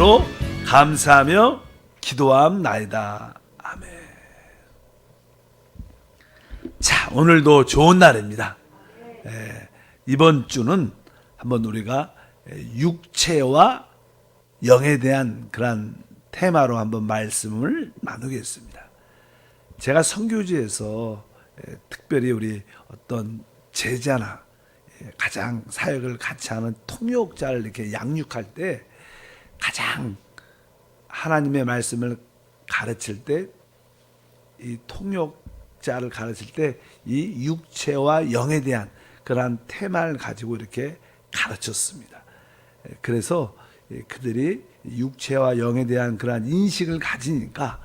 이름으로 감사하며 기도함나이다. 아멘. 자, 오늘도 좋은 날입니다. 이번 주는 한번 우리가 육체와 영에 대한 그런 테마로 한번 말씀을 나누겠습니다. 제가 선교지에서 특별히 우리 어떤 제자나 가장 사역을 같이 하는 통역자를 이렇게 양육할 때 가장 하나님의 말씀을 가르칠 때, 이 통역자를 가르칠 때 이 육체와 영에 대한 그러한 테마를 가지고 이렇게 가르쳤습니다. 그래서 그들이 육체와 영에 대한 그러한 인식을 가지니까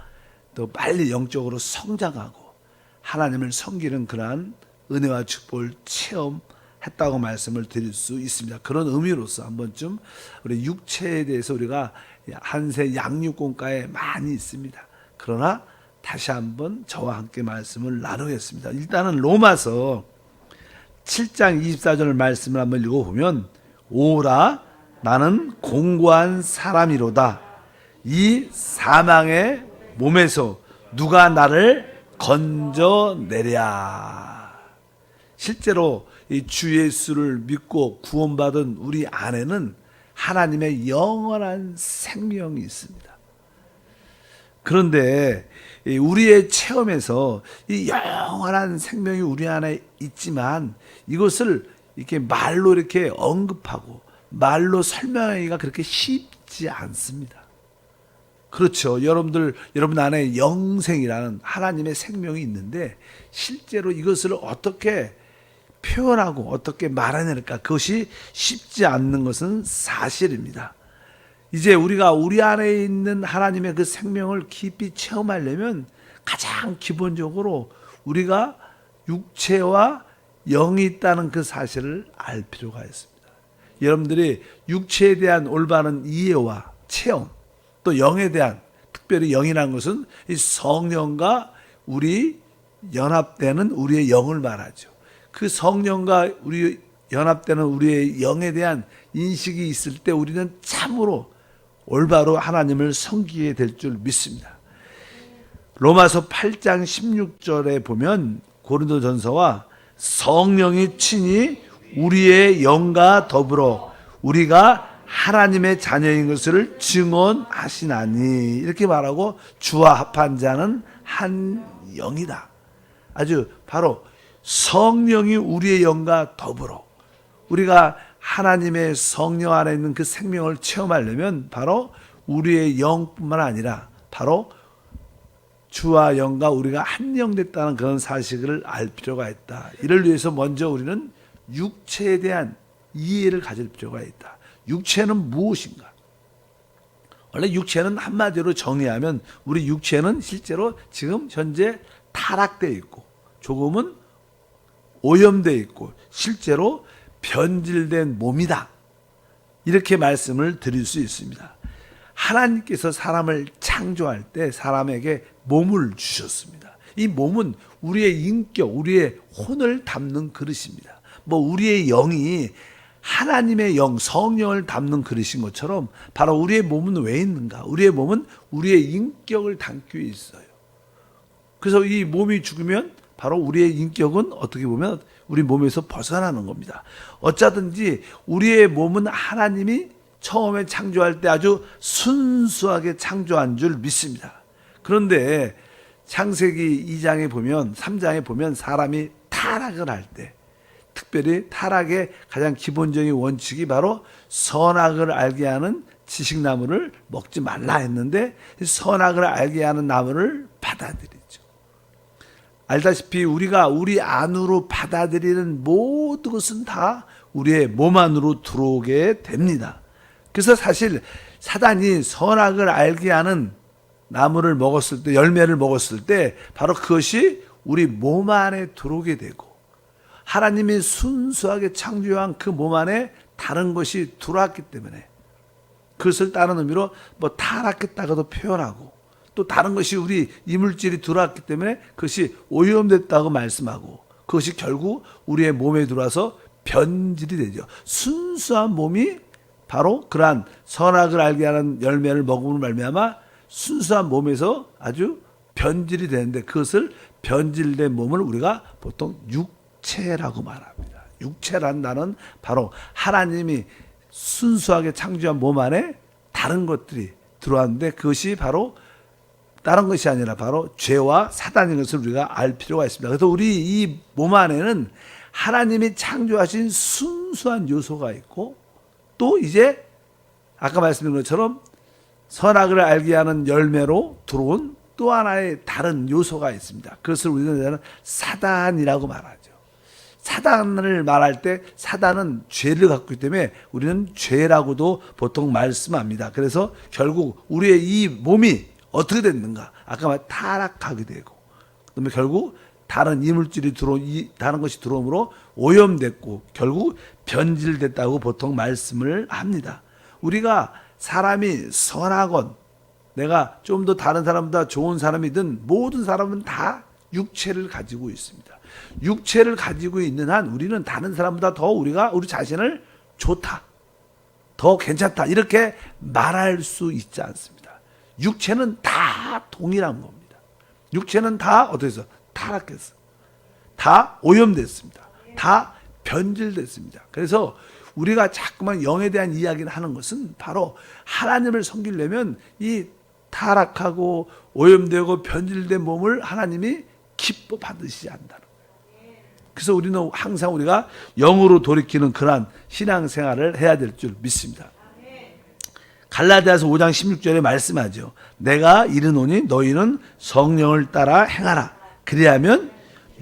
또 빨리 영적으로 성장하고 하나님을 섬기는 그러한 은혜와 축복을 체험했다고 말씀을 드릴 수 있습니다. 그런 의미로서 한 번쯤 우리 육체에 대해서 우리가 한세 양육공과에 많이 있습니다. 그러나 다시 한번 저와 함께 말씀을 나누겠습니다. 일단은 로마서 7장 24절 말씀을 한번 읽어보면, 오라 나는 공고한 사람이로다. 이 사망의 몸에서 누가 나를 건져내랴. 실제로 이 주 예수를 믿고 구원받은 우리 안에는 하나님의 영원한 생명이 있습니다. 그런데 우리의 체험에서 이 영원한 생명이 우리 안에 있지만 이것을 이렇게 말로 이렇게 언급하고 말로 설명하기가 그렇게 쉽지 않습니다. 그렇죠. 여러분 안에 영생이라는 하나님의 생명이 있는데 실제로 이것을 어떻게 표현하고 어떻게 말해낼까, 그것이 쉽지 않는 것은 사실입니다. 이제 우리가 우리 안에 있는 하나님의 그 생명을 깊이 체험하려면 가장 기본적으로 우리가 육체와 영이 있다는 그 사실을 알 필요가 있습니다. 여러분들이 육체에 대한 올바른 이해와 체험, 또 영에 대한, 특별히 영이라는 것은 이 성령과 우리 연합되는 우리의 영을 말하죠. 그 성령과 우리 연합되는 우리의 영에 대한 인식이 있을 때 우리는 참으로 올바로 하나님을 섬기게 될 줄 믿습니다. 로마서 8장 16절에 보면 고린도전서와 성령이 친히 우리의 영과 더불어 우리가 하나님의 자녀인 것을 증언하시나니, 이렇게 말하고 주와 합한 자는 한 영이다. 아주 바로 성령이 우리의 영과 더불어 우리가 하나님의 성령 안에 있는 그 생명을 체험하려면 바로 우리의 영뿐만 아니라 바로 주와 영과 우리가 한 영 됐다는 그런 사실을 알 필요가 있다. 이를 위해서 먼저 우리는 육체에 대한 이해를 가질 필요가 있다. 육체는 무엇인가? 원래 육체는 한마디로 정리하면 우리 육체는 실제로 지금 현재 타락되어 있고 조금은 오염되어 있고 실제로 변질된 몸이다. 이렇게 말씀을 드릴 수 있습니다. 하나님께서 사람을 창조할 때 사람에게 몸을 주셨습니다. 이 몸은 우리의 인격, 우리의 혼을 담는 그릇입니다. 우리의 영이 하나님의 영, 성령을 담는 그릇인 것처럼 바로 우리의 몸은 왜 있는가? 우리의 몸은 우리의 인격을 담기 위해 있어요. 그래서 이 몸이 죽으면 바로 우리의 인격은 어떻게 보면 우리 몸에서 벗어나는 겁니다. 어쩌든지 우리의 몸은 하나님이 처음에 창조할 때 아주 순수하게 창조한 줄 믿습니다. 그런데 창세기 2장에 보면, 3장에 보면 사람이 타락을 할 때, 특별히 타락의 가장 기본적인 원칙이 바로 선악을 알게 하는 지식나무를 먹지 말라 했는데 선악을 알게 하는 나무를 받아들이죠. 알다시피 우리가 우리 안으로 받아들이는 모든 것은 다 우리의 몸 안으로 들어오게 됩니다. 그래서 사실 사단이 선악을 알게 하는 나무를 먹었을 때, 열매를 먹었을 때 바로 그것이 우리 몸 안에 들어오게 되고 하나님이 순수하게 창조한 그 몸 안에 다른 것이 들어왔기 때문에 그것을 다른 의미로 타락했다고도 표현하고 또 다른 것이 우리 이물질이 들어왔기 때문에 그것이 오염됐다고 말씀하고 그것이 결국 우리의 몸에 들어와서 변질이 되죠. 순수한 몸이 바로 그러한 선악을 알게 하는 열매를 먹음으로 말미암아 순수한 몸에서 아주 변질이 되는데, 그것을 변질된 몸을 우리가 보통 육체라고 말합니다. 육체란 단어는 바로 하나님이 순수하게 창조한 몸 안에 다른 것들이 들어왔는데, 그것이 바로 다른 것이 아니라 바로 죄와 사단인 것을 우리가 알 필요가 있습니다. 그래서 우리 이 몸 안에는 하나님이 창조하신 순수한 요소가 있고, 또 이제 아까 말씀드린 것처럼 선악을 알게 하는 열매로 들어온 또 하나의 다른 요소가 있습니다. 그것을 우리는 사단이라고 말하죠. 사단을 말할 때 사단은 죄를 갖고 있기 때문에 우리는 죄라고도 보통 말씀합니다. 그래서 결국 우리의 이 몸이 어떻게 됐는가? 아까 말 타락하게 되고, 그다음에 결국 다른 이물질이 다른 것이 들어옴으로 오염됐고 결국 변질됐다고 보통 말씀을 합니다. 우리가 사람이 선하건 내가 좀 더 다른 사람보다 좋은 사람이든 모든 사람은 다 육체를 가지고 있습니다. 육체를 가지고 있는 한 우리는 다른 사람보다 더 우리 자신을 좋다, 더 괜찮다 이렇게 말할 수 있지 않습니다. 육체는 다 동일한 겁니다. 육체는 다 어떻게 해서 타락했어. 다 오염됐습니다. 다 변질됐습니다. 그래서 우리가 자꾸만 영에 대한 이야기를 하는 것은 바로 하나님을 섬기려면 이 타락하고 오염되고 변질된 몸을 하나님이 기뻐 받으시지 않는다는 거예요. 그래서 우리는 항상 우리가 영으로 돌이키는 그러한 신앙생활을 해야 될 줄 믿습니다. 갈라디아서 5장 16절에 말씀하죠. 내가 이르노니 너희는 성령을 따라 행하라. 그리하면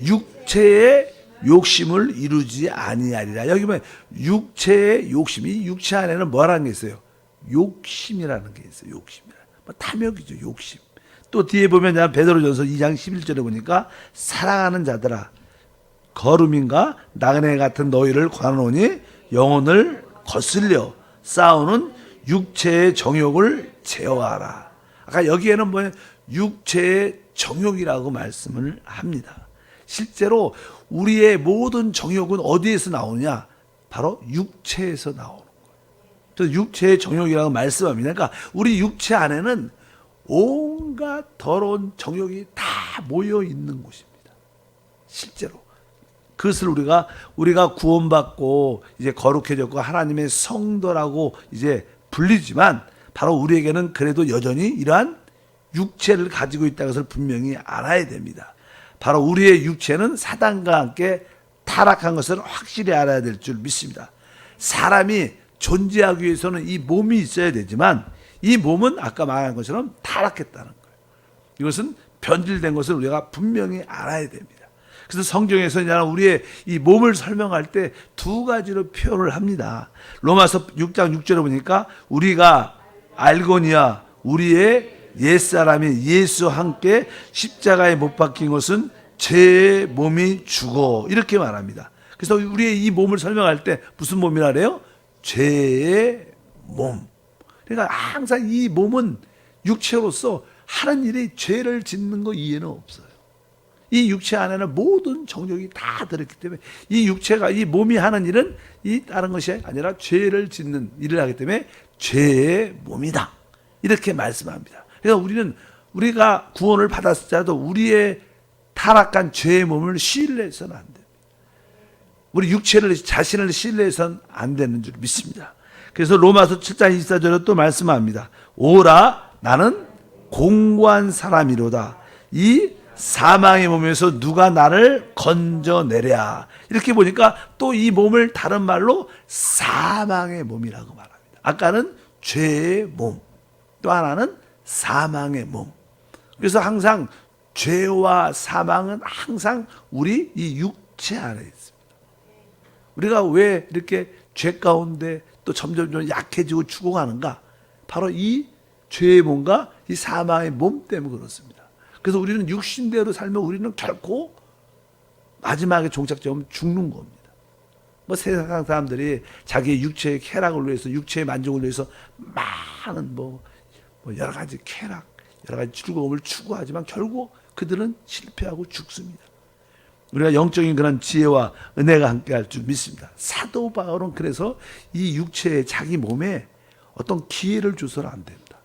육체의 욕심을 이루지 아니하리라. 여기 보면 육체의 욕심, 이 육체 안에는 뭐라는 게 있어요? 욕심이라는 게 있어요. 욕심이라. 탐욕이죠. 욕심. 또 뒤에 보면 베드로전서 2장 11절에 보니까 사랑하는 자들아 거름인가 나그네 같은 너희를 권하노니 영혼을 거슬려 싸우는 육체의 정욕을 제어하라. 아까 여기에는 뭐예요? 육체의 정욕이라고 말씀을 합니다. 실제로 우리의 모든 정욕은 어디에서 나오느냐? 바로 육체에서 나오는 거예요. 그래서 육체의 정욕이라고 말씀합니다. 그러니까 우리 육체 안에는 온갖 더러운 정욕이 다 모여 있는 곳입니다. 실제로. 그것을 우리가 구원받고 이제 거룩해졌고 하나님의 성도라고 이제 불리지만 바로 우리에게는 그래도 여전히 이러한 육체를 가지고 있다는 것을 분명히 알아야 됩니다. 바로 우리의 육체는 사단과 함께 타락한 것을 확실히 알아야 될 줄 믿습니다. 사람이 존재하기 위해서는 이 몸이 있어야 되지만 이 몸은 아까 말한 것처럼 타락했다는 거예요. 이것은 변질된 것을 우리가 분명히 알아야 됩니다. 그래서 성경에서 우리의 이 몸을 설명할 때 두 가지로 표현을 합니다. 로마서 6장 6절에 보니까 우리가 알거니와 우리의 옛사람이 예수와 함께 십자가에 못 박힌 것은 제 몸이 죽어 이렇게 말합니다. 그래서 우리의 이 몸을 설명할 때 무슨 몸이라 그래요? 죄의 몸. 그러니까 항상 이 몸은 육체로서 하는 일이 죄를 짓는 거 이해는 없어요. 이 육체 안에는 모든 정욕이 다 들었기 때문에 이 육체가 이 몸이 하는 일은 이 다른 것이 아니라 죄를 짓는 일을 하기 때문에 죄의 몸이다. 이렇게 말씀합니다. 그래서 우리가 구원을 받았을지라도 우리의 타락한 죄의 몸을 신뢰해서는 안 됩니다. 우리 자신을 신뢰해서는 안 되는 줄 믿습니다. 그래서 로마서 7장 24절에 또 말씀합니다. 오라 나는 공고한 사람이로다. 이 사망의 몸에서 누가 나를 건져내랴. 이렇게 보니까 또 이 몸을 다른 말로 사망의 몸이라고 말합니다. 아까는 죄의 몸, 또 하나는 사망의 몸. 그래서 항상 죄와 사망은 항상 우리 이 육체 안에 있습니다. 우리가 왜 이렇게 죄 가운데 또 점점 약해지고 죽어가는가? 바로 이 죄의 몸과 이 사망의 몸 때문에 그렇습니다. 그래서 우리는 육신대로 살면 우리는 결코 마지막에 종착점은 죽는 겁니다. 세상 사람들이 자기의 육체의 쾌락을 위해서, 육체의 만족을 위해서 많은 여러 가지 쾌락, 여러 가지 즐거움을 추구하지만 결국 그들은 실패하고 죽습니다. 우리가 영적인 그런 지혜와 은혜가 함께할 줄 믿습니다. 사도 바울은 그래서 이 육체의 자기 몸에 어떤 기회를 줘서는 안 된다.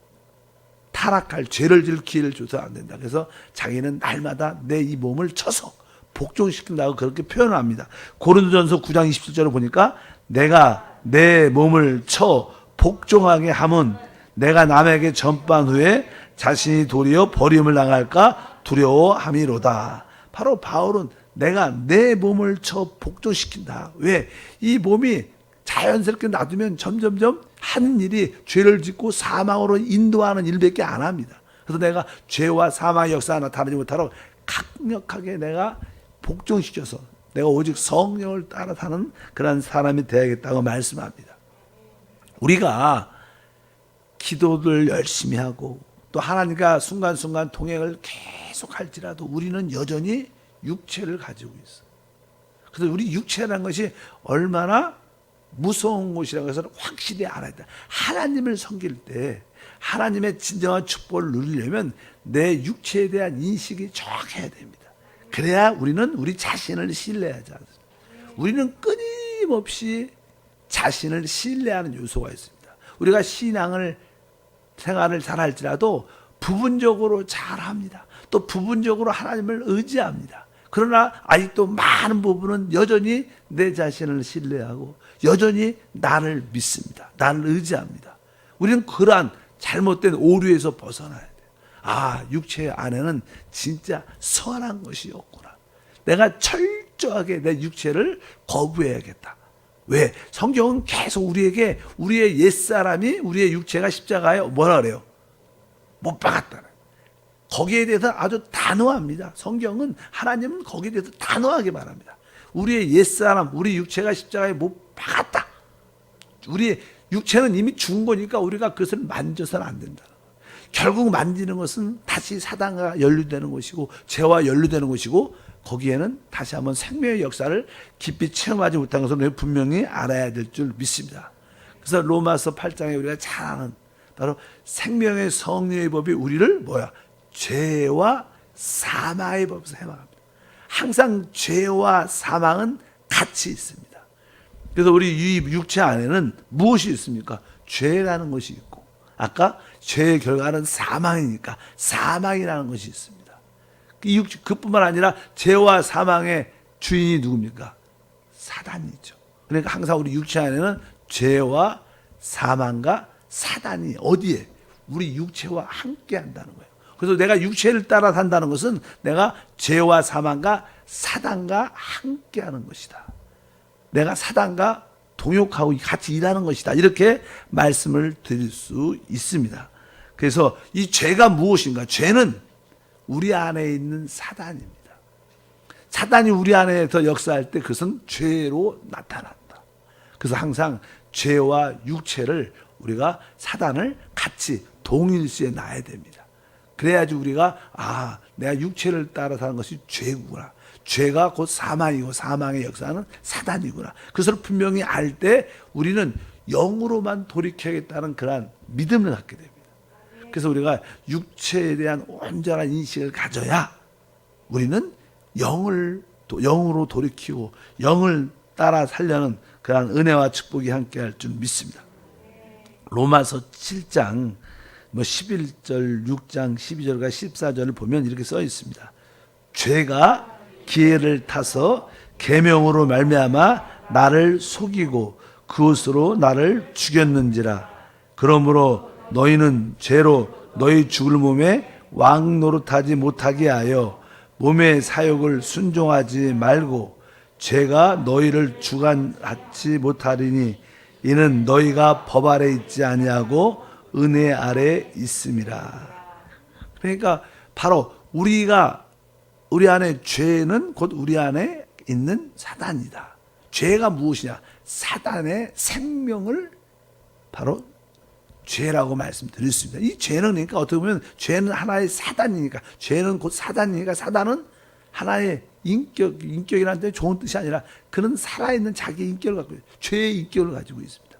타락할 죄를 지을 기회를 줘서는 안 된다. 그래서 자기는 날마다 내 이 몸을 쳐서 복종시킨다고 그렇게 표현합니다. 고린도전서 9장 27절을 보니까 내가 내 몸을 쳐 복종하게 함은 내가 남에게 전pan 후에 자신이 도리어 버림을 당할까 두려워함이로다. 바로 바울은 내가 내 몸을 쳐 복종시킨다. 왜? 이 몸이 자연스럽게 놔두면 점점점 하는 일이 죄를 짓고 사망으로 인도하는 일밖에 안 합니다. 그래서 내가 죄와 사망의 역사가 나타나지 못하도록 강력하게 내가 복종시켜서 내가 오직 성령을 따라 사는 그런 사람이 되야겠다고 말씀합니다. 우리가 기도를 열심히 하고 또 하나님과 순간순간 동행을 계속 할지라도 우리는 여전히 육체를 가지고 있어. 그래서 우리 육체라는 것이 얼마나 무서운 곳이라는 것을 확실히 알아야 돼. 하나님을 섬길 때 하나님의 진정한 축복을 누리려면 내 육체에 대한 인식이 정확해야 됩니다. 그래야 우리는 우리 자신을 신뢰하지 않습니다. 우리는 끊임없이 자신을 신뢰하는 요소가 있습니다. 우리가 신앙을 생활을 잘할지라도 부분적으로 잘합니다. 또 부분적으로 하나님을 의지합니다. 그러나 아직도 많은 부분은 여전히 내 자신을 신뢰하고 여전히 나를 믿습니다. 나를 의지합니다. 우리는 그러한 잘못된 오류에서 벗어나야 돼요. 아, 육체 안에는 진짜 선한 것이 없구나. 내가 철저하게 내 육체를 거부해야겠다. 왜? 성경은 계속 우리에게 우리의 옛사람이 우리의 육체가 십자가에 뭐라 그래요? 못 박았다. 거기에 대해서 아주 단호합니다. 성경은 하나님은 거기에 대해서 단호하게 말합니다. 우리의 옛사람, 우리 육체가 십자가에 못 박았다. 우리의 육체는 이미 죽은 거니까 우리가 그것을 만져서는 안 된다. 결국 만지는 것은 다시 사단과 연루되는 것이고 죄와 연루되는 것이고 거기에는 다시 한번 생명의 역사를 깊이 체험하지 못한 것을 우리가 분명히 알아야 될 줄 믿습니다. 그래서 로마서 8장에 우리가 잘 아는 바로 생명의 성령의 법이 우리를 뭐야? 죄와 사망의 법에서 해방합니다. 항상 죄와 사망은 같이 있습니다. 그래서 우리 이 육체 안에는 무엇이 있습니까? 죄라는 것이 있고 아까 죄의 결과는 사망이니까 사망이라는 것이 있습니다. 그뿐만 아니라 죄와 사망의 주인이 누굽니까? 사단이죠. 그러니까 항상 우리 육체 안에는 죄와 사망과 사단이 어디에? 우리 육체와 함께 한다는 거예요. 그래서 내가 육체를 따라 산다는 것은 내가 죄와 사망과 사단과 함께 하는 것이다. 내가 사단과 동역하고 같이 일하는 것이다. 이렇게 말씀을 드릴 수 있습니다. 그래서 이 죄가 무엇인가? 죄는 우리 안에 있는 사단입니다. 사단이 우리 안에서 역사할 때 그것은 죄로 나타난다. 그래서 항상 죄와 육체를 우리가 사단을 같이 동일시에 놔야 됩니다. 그래야지 우리가 아, 내가 육체를 따라 사는 것이 죄구나. 죄가 곧 사망이고 사망의 역사는 사단이구나. 그것을 분명히 알 때 우리는 영으로만 돌이켜야겠다는 그러한 믿음을 갖게 됩니다. 그래서 우리가 육체에 대한 온전한 인식을 가져야 우리는 영으로 돌이키고 영을 따라 살려는 그러한 은혜와 축복이 함께할 줄 믿습니다. 로마서 7장 11절, 6장 12절과 14절을 보면 이렇게 써 있습니다. 죄가 기회를 타서 계명으로 말미암아 나를 속이고 그것으로 나를 죽였는지라. 그러므로 너희는 죄로 너희 죽을 몸에 왕 노릇하지 못하게 하여 몸의 사욕을 순종하지 말고 죄가 너희를 주관하지 못하리니 이는 너희가 법 아래 있지 아니하고 은혜 아래 있음이라. 그러니까 바로 우리 안에 죄는 곧 우리 안에 있는 사단이다. 죄가 무엇이냐? 사단의 생명을 바로 죄라고 말씀드렸습니다. 이 죄는 그러니까 어떻게 보면 죄는 하나의 사단이니까 죄는 곧 사단이니까 사단은 하나의 인격이라는 데 좋은 뜻이 아니라 그는 살아있는 자기 인격을 갖고 있어요. 죄의 인격을 가지고 있습니다.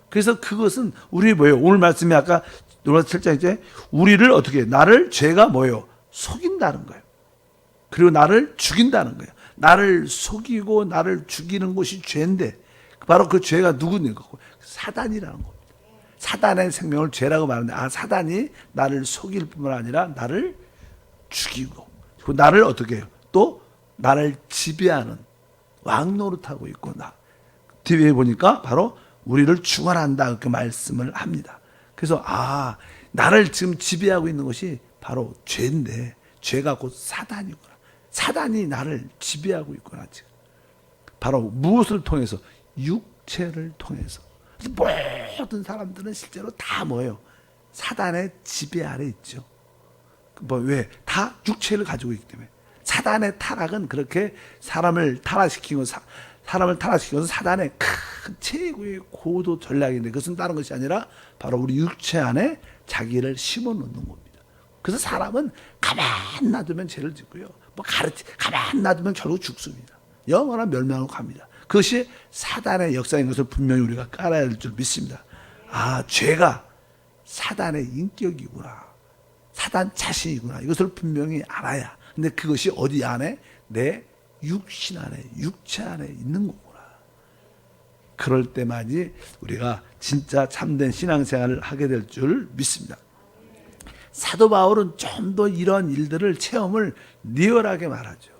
그래서 그것은 우리 뭐예요? 오늘 말씀이 아까 로마서 7장이죠. 우리를 어떻게 나를 죄가 뭐예요? 속인다는 거예요. 그리고 나를 죽인다는 거예요. 나를 속이고 나를 죽이는 것이 죄인데 바로 그 죄가 누구냐? 사단이라는 겁니다. 사단의 생명을 죄라고 말하는데 사단이 나를 속일 뿐만 아니라 나를 죽이고 나를 어떻게 해요? 또 나를 지배하는 왕노릇하고 있고 뒤에 보니까 바로 우리를 충원한다 그렇게 말씀을 합니다. 그래서 나를 지금 지배하고 있는 것이 바로 죄인데 죄가 곧 사단이구나. 사단이 나를 지배하고 있구나. 지금 바로 무엇을 통해서? 육체를 통해서. 모든 사람들은 실제로 다 뭐예요? 사단의 지배 아래 있죠. 왜? 다 육체를 가지고 있기 때문에. 사단의 타락은 그렇게 사람을 타락시키고 사람을 타락시키는 사단의 큰 최고의 고도 전략인데 그것은 다른 것이 아니라 바로 우리 육체 안에 자기를 심어놓는 겁니다. 그래서 사람은 가만 놔두면 죄를 짓고요. 가만 놔두면 결국 죽습니다. 영원한 멸망으로 갑니다. 그것이 사단의 역사인 것을 분명히 우리가 깔아야 될 줄 믿습니다. 죄가 사단의 인격이구나. 사단 자신이구나. 이것을 분명히 알아야. 근데 그것이 어디 안에? 내 육신 안에, 육체 안에 있는 거구나. 그럴 때만이 우리가 진짜 참된 신앙생활을 하게 될 줄 믿습니다. 사도 바울은 좀 더 이런 일들을 체험을 리얼하게 말하죠.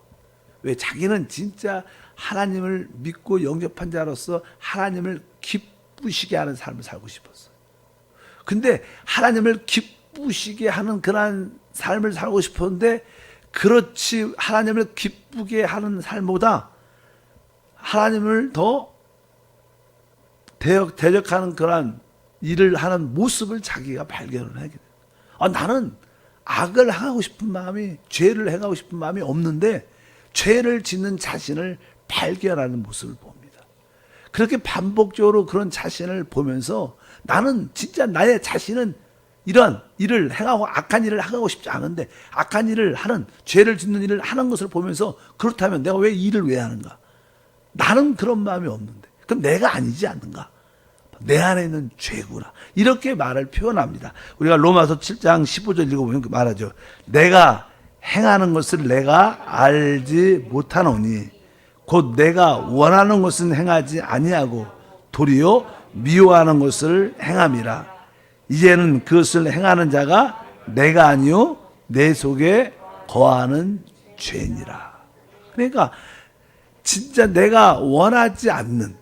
왜? 자기는 진짜 하나님을 믿고 영접한 자로서 하나님을 기쁘시게 하는 삶을 살고 싶었어요. 근데 하나님을 기쁘시게 하는 그런 삶을 살고 싶었는데 그렇지 하나님을 기쁘게 하는 삶보다 하나님을 더 대적하는 그런 일을 하는 모습을 자기가 발견을 하게 돼요. 나는 악을 행하고 싶은 마음이 죄를 행하고 싶은 마음이 없는데 죄를 짓는 자신을 발견하는 모습을 봅니다. 그렇게 반복적으로 그런 자신을 보면서 나는 진짜 나의 자신은 이런 일을 행하고 악한 일을 행하고 싶지 않은데 악한 일을 하는 죄를 짓는 일을 하는 것을 보면서 그렇다면 내가 왜 이 일을 왜 하는가? 나는 그런 마음이 없는데 그럼 내가 아니지 않는가? 내 안에 있는 죄구나. 이렇게 말을 표현합니다. 우리가 로마서 7장 15절 읽어보면 말하죠. 내가 행하는 것을 내가 알지 못하노니 곧 내가 원하는 것은 행하지 아니하고 도리어 미워하는 것을 행함이라. 이제는 그것을 행하는 자가 내가 아니요 내 속에 거하는 죄니라. 그러니까 진짜 내가 원하지 않는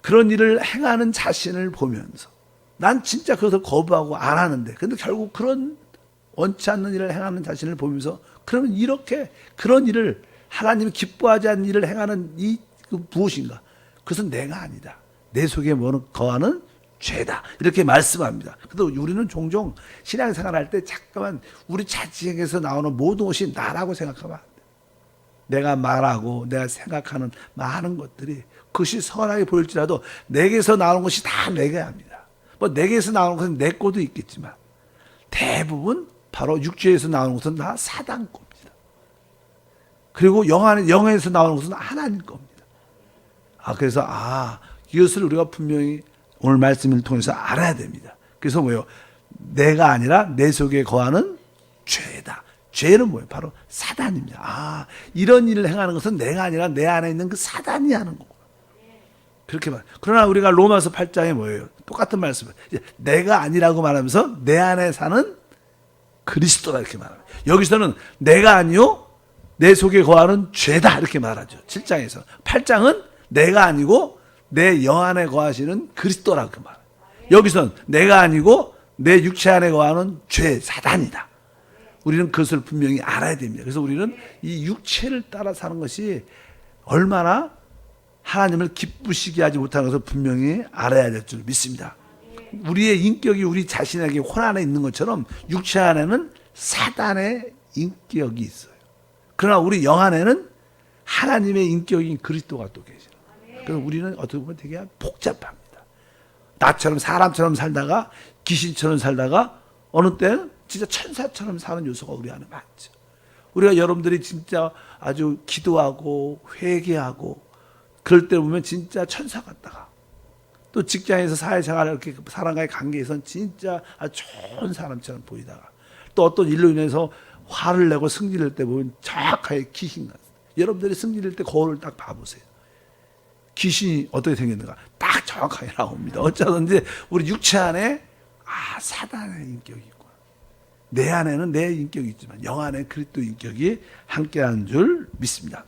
그런 일을 행하는 자신을 보면서 난 진짜 그것을 거부하고 안 하는데 근데 결국 그런 원치 않는 일을 행하는 자신을 보면서 그러면 이렇게 그런 일을 하나님이 기뻐하지 않는 일을 행하는 무엇인가? 그것은 내가 아니다. 내 속에 거하는 죄다. 이렇게 말씀합니다. 그래도 우리는 종종 신앙생활할 때 잠깐만 우리 자신에게서 나오는 모든 것이 나라고 생각하면 안 돼. 내가 말하고 내가 생각하는 많은 것들이 그것이 선하게 보일지라도 내게서 나오는 것이 다 내가 합니다. 내게서 나오는 것은 내 것도 있겠지만 대부분 바로 육체에서 나오는 것은 다 사단 겁니다. 그리고 영에서 나오는 것은 하나님 겁니다. 그래서 이것을 우리가 분명히 오늘 말씀을 통해서 알아야 됩니다. 그래서 뭐예요? 내가 아니라 내 속에 거하는 죄다. 죄는 뭐예요? 바로 사단입니다. 이런 일을 행하는 것은 내가 아니라 내 안에 있는 그 사단이 하는 거고. 그렇게 말. 그러나 우리가 로마서 8장에 뭐예요? 똑같은 말씀을. 내가 아니라고 말하면서 내 안에 사는 그리스도다 이렇게 말합니다. 여기서는 내가 아니요 내 속에 거하는 죄다 이렇게 말하죠. 7장에서. 8장은 내가 아니고 내 영 안에 거하시는 그리스도라고 말해요. 여기서는 내가 아니고 내 육체 안에 거하는 죄, 사단이다. 우리는 그것을 분명히 알아야 됩니다. 그래서 우리는 이 육체를 따라 사는 것이 얼마나 하나님을 기쁘시게 하지 못하는 것을 분명히 알아야 될 줄 믿습니다. 우리의 인격이 우리 자신에게 혼 안에 있는 것처럼 육체 안에는 사단의 인격이 있어요. 그러나 우리 영 안에는 하나님의 인격인 그리스도가 또 계셔요. 그래서 우리는 어떻게 보면 되게 복잡합니다. 나처럼 사람처럼 살다가 귀신처럼 살다가 어느 때는 진짜 천사처럼 사는 요소가 우리 안에 많죠. 우리가 여러분들이 진짜 아주 기도하고 회개하고 그럴 때 보면 진짜 천사 같다가 또 직장에서 사회생활 이렇게 사람과의 관계에서는 진짜 아주 좋은 사람처럼 보이다가 또 어떤 일로 인해서 화를 내고 승질낼 때 보면 정확하게 귀신 같습니다. 여러분들이 승진할 때 거울을 딱 봐보세요. 귀신이 어떻게 생겼는가 딱 정확하게 나옵니다. 어쩌든지 우리 육체 안에 사단의 인격이 있구나. 내 안에는 내 인격이 있지만 영 안에 그리스도 인격이 함께하는 줄 믿습니다.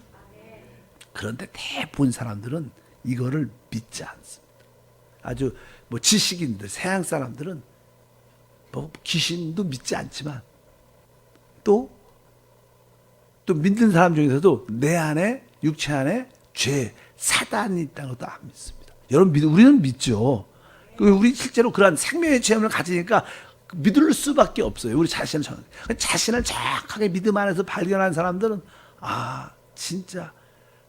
그런데 대부분 사람들은 이거를 믿지 않습니다. 아주 지식인들, 서양 사람들은 귀신도 믿지 않지만 또 믿는 사람 중에서도 내 안에 육체 안에 죄, 사단이 있다는 것도 안 믿습니다. 여러분 우리는 믿죠. 우리 실제로 그러한 생명의 체험을 가지니까 믿을 수밖에 없어요. 우리 자신을 정확하게 믿음 안에서 발견한 사람들은 진짜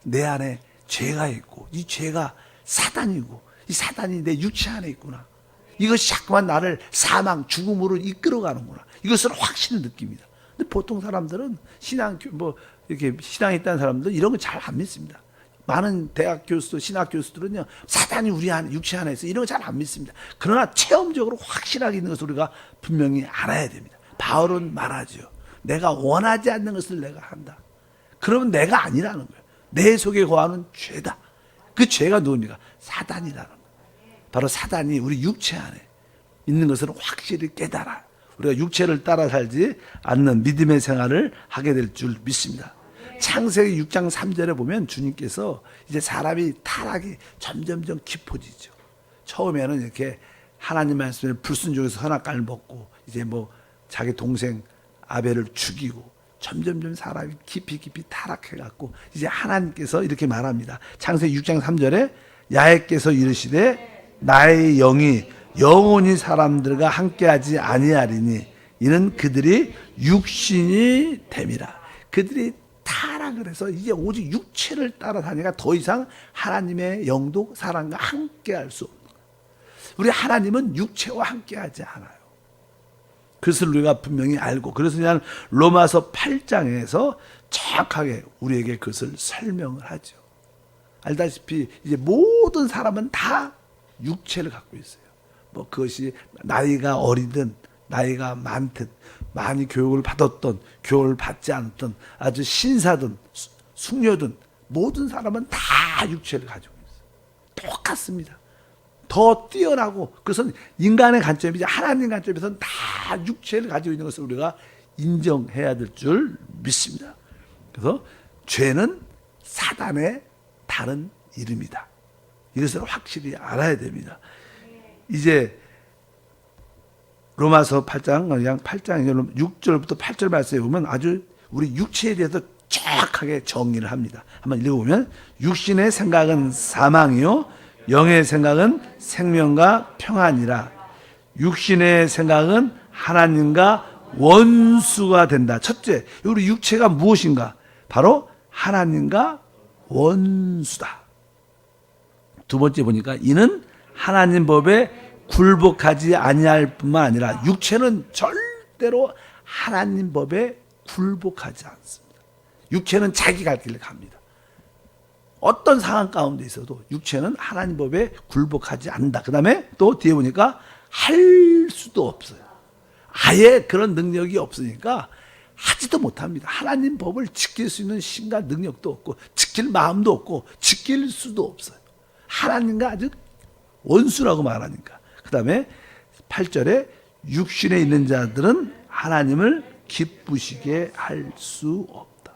내 안에 죄가 있고 이 죄가 사단이고 이 사단이 내 육체 안에 있구나. 이것이 자꾸만 나를 사망, 죽음으로 이끌어가는구나. 이것을 확실히 느낍니다. 근데 보통 사람들은 이렇게 신앙이 있다는 사람들 이런 거 잘 안 믿습니다. 많은 대학 교수, 신학 교수들은요, 사단이 우리 안에, 육체 안에 있어. 이런 거 잘 안 믿습니다. 그러나 체험적으로 확실하게 있는 것을 우리가 분명히 알아야 됩니다. 바울은 말하죠. 내가 원하지 않는 것을 내가 한다. 그러면 내가 아니라는 거예요. 내 속에 거하는 죄다. 그 죄가 누굽니까? 사단이라는 거예요. 바로 사단이 우리 육체 안에 있는 것을 확실히 깨달아. 우리가 육체를 따라 살지 않는 믿음의 생활을 하게 될 줄 믿습니다. 창세기 6장 3절에 보면 주님께서 이제 사람이 타락이 점점점 깊어지죠. 처음에는 이렇게 하나님 말씀에 불순종해서 선악과를 먹고 이제 자기 동생 아벨을 죽이고 점점점 사람이 깊이 타락해갖고 이제 하나님께서 이렇게 말합니다. 창세기 6장 3절에 야훼께서 이르시되 나의 영이 영원히 사람들과 함께하지 아니하리니 이는 그들이 육신이 됨이라. 그들이 타락을 해서 이제 오직 육체를 따라다니까 더 이상 하나님의 영도 사람과 함께할 수 없는 거예요. 우리 하나님은 육체와 함께하지 않아요. 그것을 우리가 분명히 알고 그래서 그냥 로마서 8장에서 정확하게 우리에게 그것을 설명을 하죠. 알다시피 이제 모든 사람은 다 육체를 갖고 있어요. 그것이 나이가 어리든 나이가 많든 많이 교육을 받았던 교육을 받지 않았던 아주 신사든 숙녀든 모든 사람은 다 육체를 가지고 있어요. 똑같습니다. 더 뛰어나고 그것은 인간의 관점이지 하나님 관점에서는 다 육체를 가지고 있는 것을 우리가 인정해야 될 줄 믿습니다. 그래서 죄는 사단의 다른 이름이다. 이것을 확실히 알아야 됩니다. 이제 로마서 8장, 그냥 8장 6절부터 8절 말씀에 보면 아주 우리 육체에 대해서 정확하게 정의를 합니다. 한번 읽어보면 육신의 생각은 사망이요 영의 생각은 생명과 평안이라. 육신의 생각은 하나님과 원수가 된다. 첫째, 우리 육체가 무엇인가? 바로 하나님과 원수다. 두 번째 보니까 이는 하나님 법에 굴복하지 아니할 뿐만 아니라 육체는 절대로 하나님 법에 굴복하지 않습니다. 육체는 자기 갈 길을 갑니다. 어떤 상황 가운데 있어도 육체는 하나님 법에 굴복하지 않는다. 그 다음에 또 뒤에 보니까 할 수도 없어요. 아예 그런 능력이 없으니까 하지도 못합니다. 하나님 법을 지킬 수 있는 힘과 능력도 없고 지킬 마음도 없고 지킬 수도 없어요. 하나님과 아주 원수라고 말하니까. 그 다음에 8절에 육신에 있는 자들은 하나님을 기쁘시게 할 수 없다.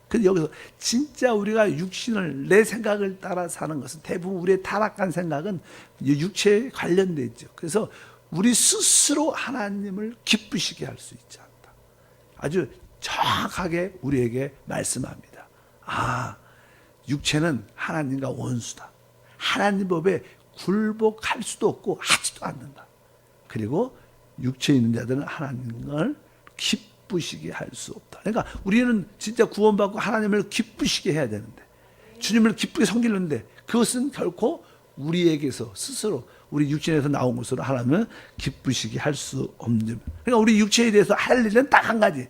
근데 여기서 진짜 우리가 육신을 내 생각을 따라 사는 것은 대부분 우리의 타락한 생각은 육체에 관련되어 있죠. 그래서 우리 스스로 하나님을 기쁘시게 할 수 있지 않다. 아주 정확하게 우리에게 말씀합니다. 육체는 하나님과 원수다. 하나님 법에 굴복할 수도 없고 하지도 않는다. 그리고 육체에 있는 자들은 하나님을 기쁘시게 할 수 없다. 그러니까 우리는 진짜 구원받고 하나님을 기쁘시게 해야 되는데 주님을 기쁘게 섬기는데 그것은 결코 우리에게서 스스로 우리 육신에서 나온 것으로 하나님을 기쁘시게 할 수 없는. 그러니까 우리 육체에 대해서 할 일은 딱 한 가지.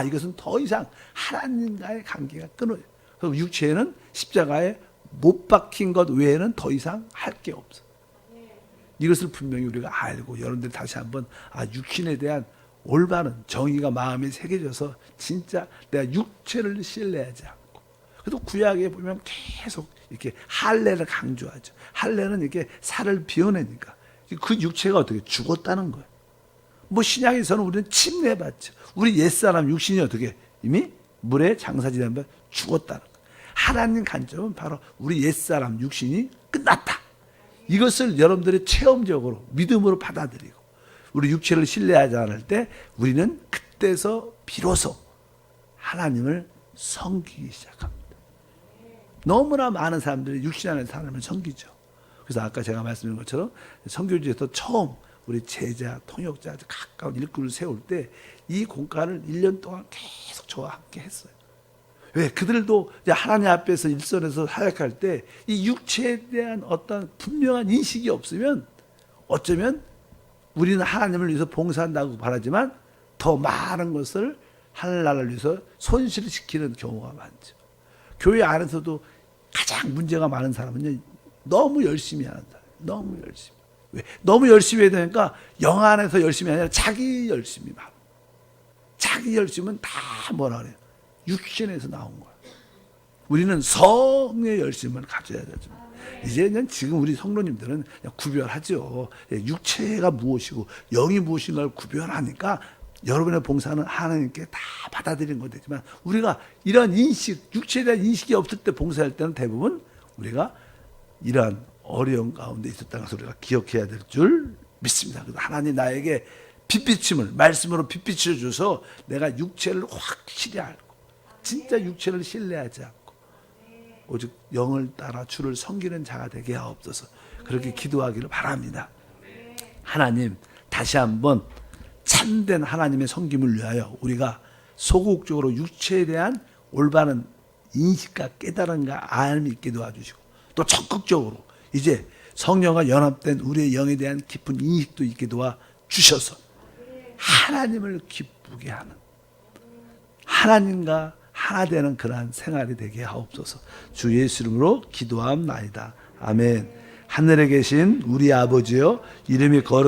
이것은 더 이상 하나님과의 관계가 끊어요. 그럼 육체에는 십자가에 못 박힌 것 외에는 더 이상 할 게 없어. 이것을 분명히 우리가 알고 여러분들 다시 한번 육신에 대한 올바른 정의가 마음에 새겨져서 진짜 내가 육체를 신뢰하지 않고 그래도 구약에 보면 계속 이렇게 할례를 강조하죠. 할례는 이렇게 살을 비워내니까 그 육체가 어떻게 죽었다는 거예요. 뭐 신약에서는 우리는 침례받죠. 우리 옛사람 육신이 어떻게 이미 물에 장사지된 죽었다는 거예요. 하나님 관점은 바로 우리 옛사람 육신이 끝났다. 이것을 여러분들이 체험적으로 믿음으로 받아들이고 우리 육체를 신뢰하지 않을 때 우리는 그때서 비로소 하나님을 섬기기 시작합니다. 너무나 많은 사람들이 육신 안에 하나님을 섬기죠. 그래서 아까 제가 말씀드린 것처럼 선교지에서 처음 우리 제자, 통역자 아주 가까운 일꾼을 세울 때 이 공간을 1년 동안 계속 저와 함께 했어요. 왜? 그들도 이제 하나님 앞에서 일선에서 사역할 때 이 육체에 대한 어떤 분명한 인식이 없으면 어쩌면 우리는 하나님을 위해서 봉사한다고 바라지만 더 많은 것을 하늘나라를 위해서 손실시키는 경우가 많죠. 교회 안에서도 가장 문제가 많은 사람은 너무 열심히 하는 사람. 너무 열심히. 왜? 너무 열심히 해야 되니까 영 안에서 열심히 아니라 자기 열심이 많아. 자기 열심은 다 뭐라 그래요? 육신에서 나온 거야. 우리는 성의 열심을 가져야 되죠. 이제는 지금 우리 성도님들은 그냥 구별하죠. 육체가 무엇이고 영이 무엇인 걸 구별하니까 여러분의 봉사는 하나님께 다 받아들이는 건 되지만 우리가 이런 인식, 육체에 대한 인식이 없을 때 봉사할 때는 대부분 우리가 이러한 어려운 가운데 있었다는 것을 우리가 기억해야 될 줄 믿습니다. 그래서 하나님 나에게 빛비침을 말씀으로 빛비쳐 줘서 내가 육체를 확실히 알고 진짜 육체를 신뢰하지 않고 오직 영을 따라 주를 섬기는 자가 되게 하옵소서. 그렇게 기도하기를 바랍니다. 하나님 다시 한번 참된 하나님의 섬김을 위하여 우리가 소극적으로 육체에 대한 올바른 인식과 깨달음과 알미 있게 도와주시고 또 적극적으로 이제 성령과 연합된 우리의 영에 대한 깊은 인식도 있게 도와주셔서 하나님을 기쁘게 하는 하나님과 하나 되는 그러한 생활이 되게 하옵소서. 주 예수 이름으로 기도함나이다. 아멘. 하늘에 계신 우리 아버지여 이름이 거룩